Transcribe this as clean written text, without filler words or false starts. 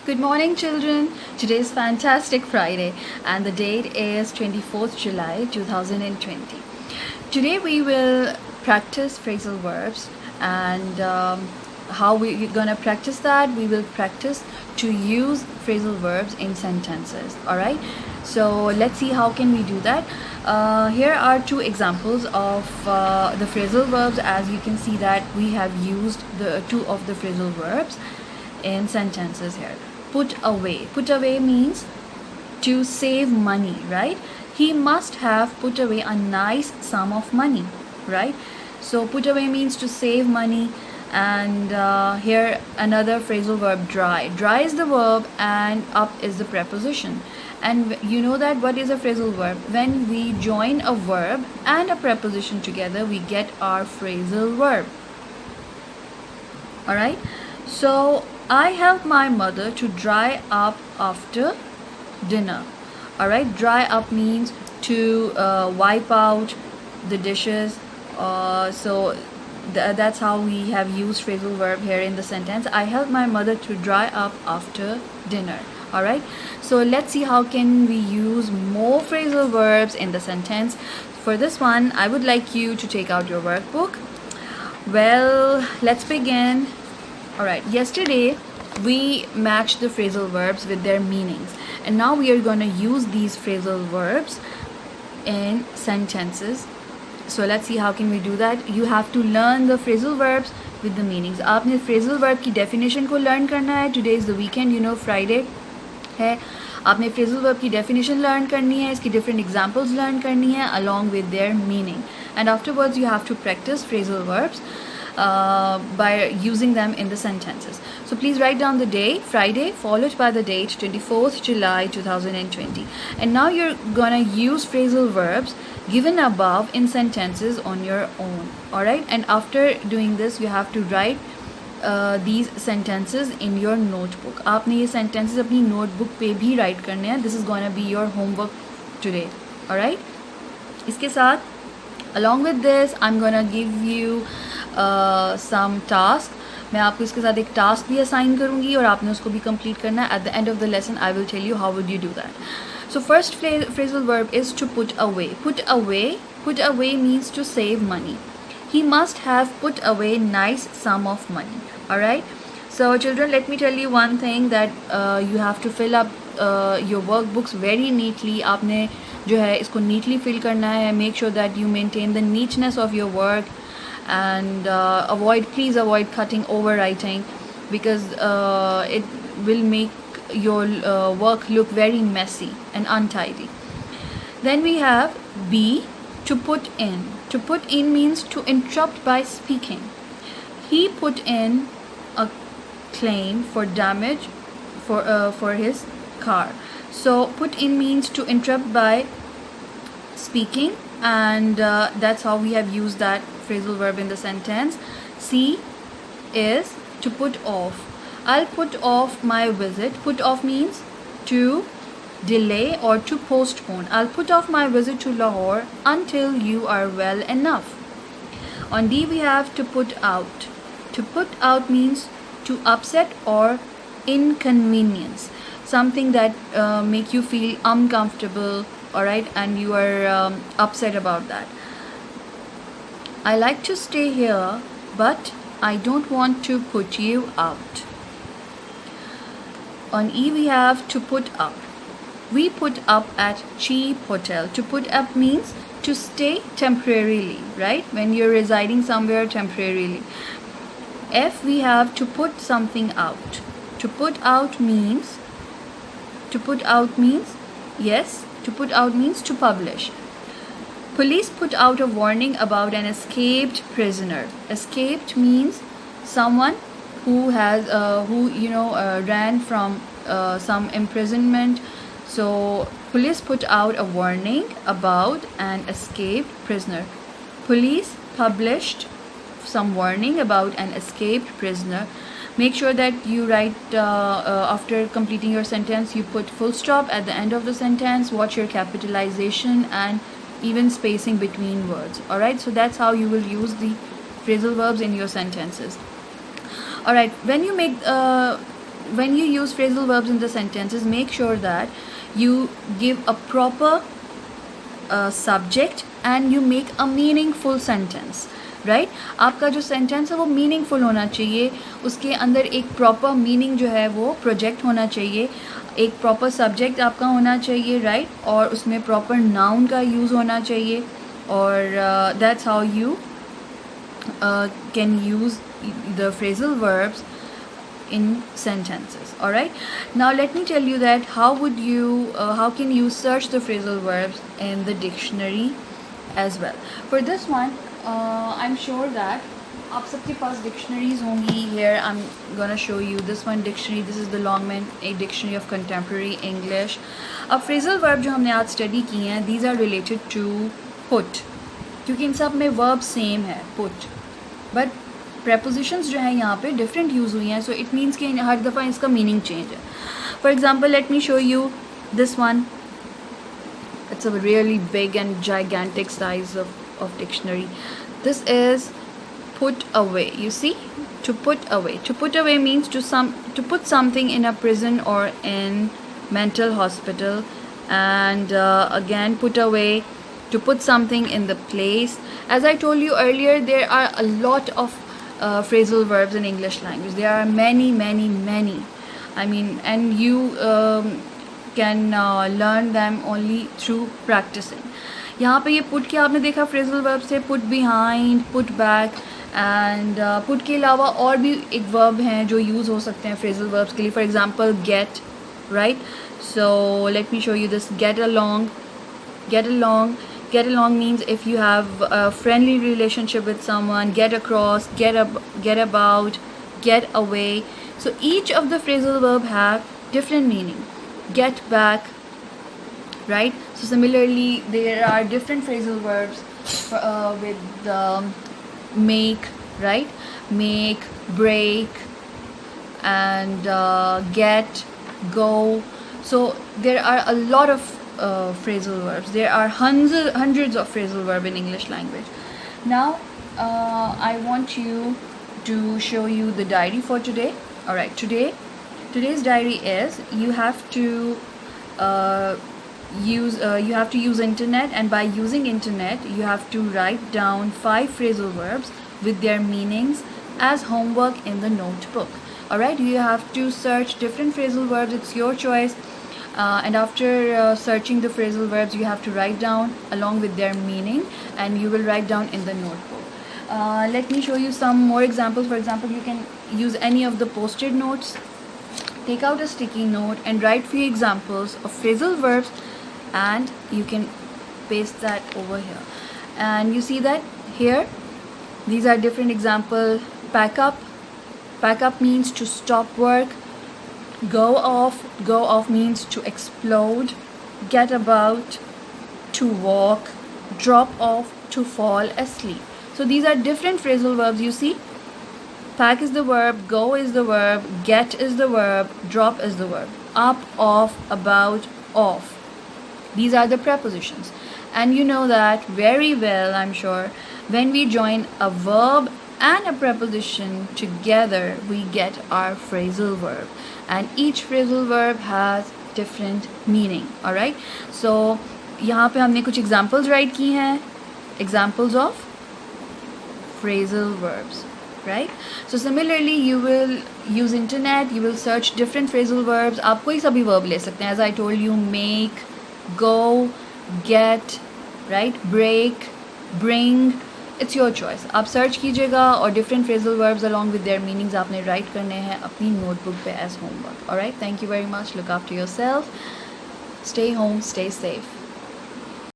Good morning, children. Today is fantastic Friday, and the date is 24th July 2020. Today we will practice phrasal verbs, and how we're gonna practice that? We will practice to use phrasal verbs in sentences. All right. So let's see how can we do that. Here are two examples of the phrasal verbs. As you can see that we have used the two of the phrasal verbs in sentences here. Put away. Put away means to save money, right? He must have put away a nice sum of money, right? So put away means to save money. And here another phrasal verb, dry. Dry is the verb and up is the preposition. And you know that what is a phrasal verb? When we join a verb and a preposition together, we get our phrasal verb. Alright, so I help my mother to dry up after dinner. Alright, dry up means to wipe out the dishes. That's how we have used phrasal verb here in the sentence. I help my mother to dry up after dinner. Alright, so let's see how can we use more phrasal verbs in the sentence. For this one, I would like you to take out your workbook. Well, let's begin. Alright, yesterday we matched the phrasal verbs with their meanings, and now we are going to use these phrasal verbs in sentences. So let's see how can we do that. You have to learn the phrasal verbs with the meanings. आपने phrasal verb की definition को learn करना है. Today is the weekend, you know, Friday है. आपने phrasal verb की definition learn करनी है, इसकी different examples learn करनी है along with their meaning. And afterwards you have to practice phrasal verbs by using them in the sentences. So please write down the day, Friday, followed by the date, 24th July 2020. And now you're gonna use phrasal verbs given above in sentences on your own. Alright, and after doing this you have to write these sentences in your notebook. आपने ये sentences अपनी notebook पे भी write करने हैं. This is gonna be your homework today. Alright, इसके साथ along with this I'm gonna give you some task. मैं आपको इसके साथ एक टास्क भी असाइन करूँगी और आपने उसको भी कंप्लीट करना है. At the end of the lesson I will tell you how would you do that. So first phrasal verb is to put away. Put away means to save money. He must have put away nice sum of money. Alright, so children, let me tell you one thing, that you have to fill up your workbooks very neatly. आपने जो है इसको neatly fill करना है. Make sure that you maintain the neatness of your work, and please avoid cutting over writing, because it will make your work look very messy and untidy. Then we have B, to put in. To put in means to interrupt by speaking. He put in a claim for damage for his car. So put in means to interrupt by speaking, and that's how we have used that phrasal verb in the sentence. C is to put off. I'll put off my visit. Put off means to delay or to postpone. I'll put off my visit to Lahore until you are well enough. On D we have to put out. To put out means to upset or inconvenience. Something that make you feel uncomfortable, alright, and you are upset about that. I like to stay here, but I don't want to put you out. On E we have to put up. We put up at cheap hotel. To put up means to stay temporarily, right? When you're residing somewhere temporarily. F we have to put something out. To put out means yes, to put out means to publish. Police put out a warning about an escaped prisoner. Escaped means someone who has ran from some imprisonment. So police put out a warning about an escaped prisoner. Police published some warning about an escaped prisoner. Make sure that you write after completing your sentence, you put full stop at the end of the sentence. Watch your capitalization and even spacing between words. Alright, so that's how you will use the phrasal verbs in your sentences. Alright, when you make when you use phrasal verbs in the sentences, make sure that you give a proper subject and you make a meaningful sentence, right? आपका जो sentence है वो meaningful होना चाहिए, उसके अंदर एक proper meaning जो है वो project होना चाहिए, एक proper subject आपका होना चाहिए, right? और उसमें proper noun का use होना चाहिए, और that's how you can use the phrasal verbs in sentences. All right, now let me tell you that how can you search the phrasal verbs in the dictionary as well. For this one, I'm sure that आप सबके पास dictionaries होंगी. Here I'm gonna show you this one dictionary. This is the Longman, a dictionary of contemporary English. अब phrasal verb जो हमने आज study किए हैं, these are related to put, क्योंकि इन सब में verb same है, put, but prepositions जो है यहाँ पे different use हुई हैं, so it means कि हर दफ़ा इसका meaning change है. For example, let me show you this one. It's a really big and gigantic size of dictionary. This is put away. You see, to put away. To put away means to put something in a prison or in mental hospital, and again put away, to put something in the place. As I told you earlier, there are a lot of phrasal verbs in English language. There are many. I mean, and you can learn them only through practicing. यहाँ पे ये put के आपने देखा phrasal verb से put behind, put back, and put के अलावा और भी एक verb हैं जो use हो सकते हैं phrasal verbs के लिए. For example, get, right? So let me show you this. Get along. Get along. Get along means if you have a friendly relationship with someone. Get across, get about, get away. So each of the phrasal verb have different meaning. Get back, right? So similarly, there are different phrasal verbs with make, right? Make, break, and get, go. So there are a lot of phrasal verbs. There are hundreds of phrasal verb in English language. Now I want you to show you the diary for today. All right, today's diary is you have to use internet, and by using internet you have to write down 5 phrasal verbs with their meanings as homework in the notebook. All right, you have to search different phrasal verbs. It's your choice. And after searching the phrasal verbs, you have to write down along with their meaning, and you will write down in the notebook. Let me show you some more examples. For example, you can use any of the post-it notes. Take out a sticky note and write few examples of phrasal verbs, and you can paste that over here. And you see that here, these are different examples. Pack up. Pack up means to stop work. Go off means to explode. Get about, to walk. Drop off, to fall asleep. So these are different phrasal verbs, you see. Pack is the verb, go is the verb, get is the verb, drop is the verb. Up, off, about, off. These are the prepositions. And you know that very well, I'm sure. When we join a verb and a preposition together, we get our phrasal verb. And each phrasal verb has different meaning. All right, so यहाँ पे हमने कुछ examples write की हैं, examples of phrasal verbs, right? So similarly, you will use internet, you will search different phrasal verbs. आप कोई सा भी verb ले सकते हैं. As I told you, make, go, get, right? Break, bring. It's your choice. आप search कीजिएगा और different phrasal verbs along with their meanings आपने write करने हैं अपनी notebook पे as homework. Alright, thank you very much. Look after yourself. Stay home, stay safe.